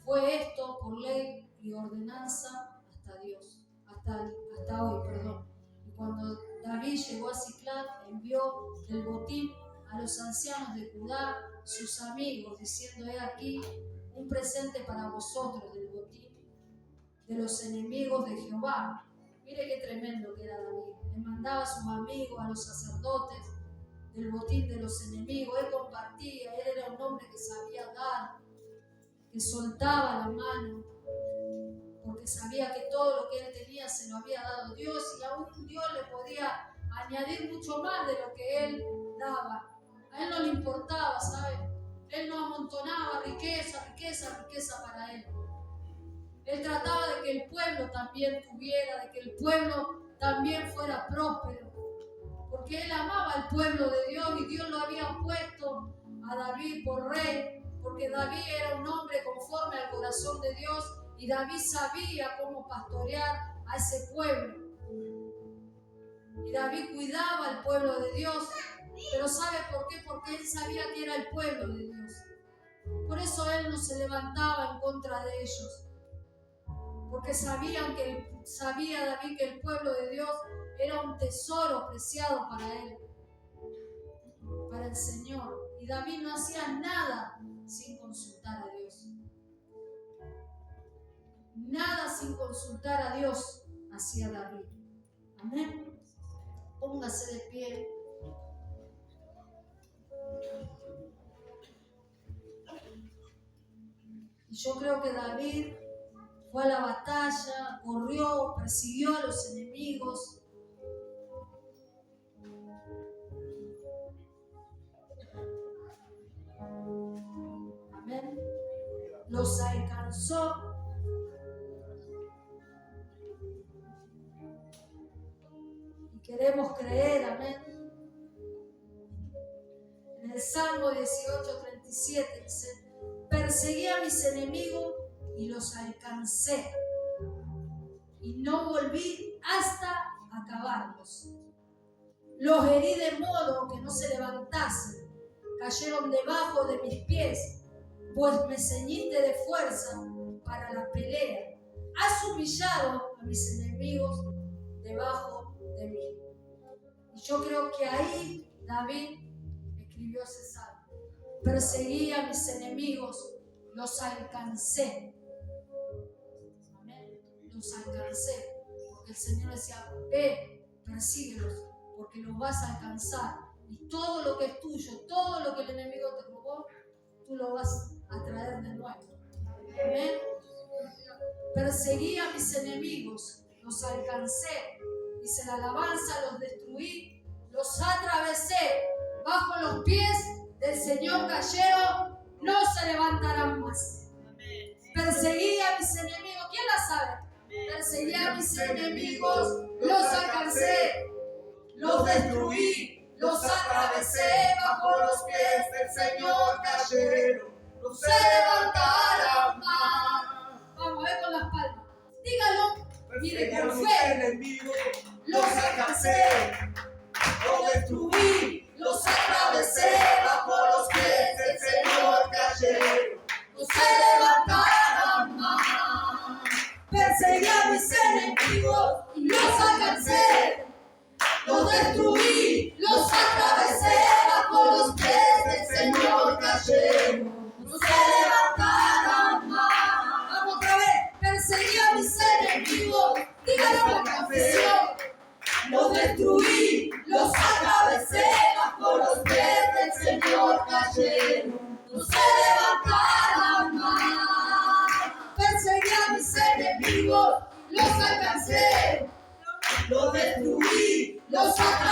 fue esto por ley y ordenanza hasta Dios. Hasta hoy, perdón. Y cuando David llegó a Siclag, envió el botín a los ancianos de Judá, sus amigos, diciendo, he aquí un presente para vosotros del botín de los enemigos de Jehová. Mire qué tremendo que era David. Le mandaba a sus amigos, a los sacerdotes, del botín de los enemigos. Él compartía, él era un hombre que sabía dar, que soltaba la mano, porque sabía que todo lo que él tenía se lo había dado Dios y aún Dios le podía añadir mucho más de lo que él daba. A él no le importaba, ¿sabes? Él no amontonaba riqueza para él. Él trataba de que el pueblo también tuviera, de que el pueblo también fuera próspero, porque él amaba al pueblo de Dios y Dios lo había puesto a David por rey, porque David era un hombre conforme al corazón de Dios y David sabía cómo pastorear a ese pueblo. Y David cuidaba al pueblo de Dios, pero ¿sabe por qué? Porque él sabía que era el pueblo de Dios. Por eso él no se levantaba en contra de ellos, porque sabía David que el pueblo de Dios era un tesoro preciado para él, para el Señor. Y David no hacía nada sin consultar a Dios. Nada sin consultar a Dios hacía David. Amén. Póngase de pie. Y yo creo que David fue a la batalla, corrió, persiguió a los enemigos. Amén. Los alcanzó. Y queremos creer, amén. En el Salmo 18:37 dice, perseguí a mis enemigos y los alcancé, y no volví hasta acabarlos. Los herí de modo que no se levantasen. Cayeron debajo de mis pies, pues me ceñiste de fuerza para la pelea. Has humillado a mis enemigos debajo de mí. Y yo creo que ahí David escribió ese salmo. Perseguí a mis enemigos, los alcancé. Amén. Los alcancé. Porque el Señor decía, ve, persíguelos, porque los vas a alcanzar. Y todo lo que es tuyo, todo lo que el enemigo te robó, tú lo vas a traer de nuevo. Amén. Perseguí a mis enemigos, los alcancé. Dice la alabanza, los destruí, los atravesé. Bajo los pies del Señor cayeron, no se levantarán más. Perseguí a mis enemigos, ¿quién la sabe? Perseguí a mis enemigos, los alcancé, los destruí, los atravesé. Bajo los pies del Señor cayeron, no se levantarán más. Vamos a ver con las palmas. Dígalo, mire por fe. Los alcancé, los destruí, los atravesé. Bajo los pies del Señor cayeron, no se levantarán más. Perseguí a mis enemigos y los alcancé. Los destruí, los atravesé. Bajo los pies del Señor cayeron, no se levantarán más. Vamos otra vez. Perseguí a mis enemigos, díganlo la confesión. Los destruí, los atravesé. Bajo los pies del Señor cayeron, no se levantarán más. Perseguí a mis enemigos, los alcancé. Los destruí, los atravesé.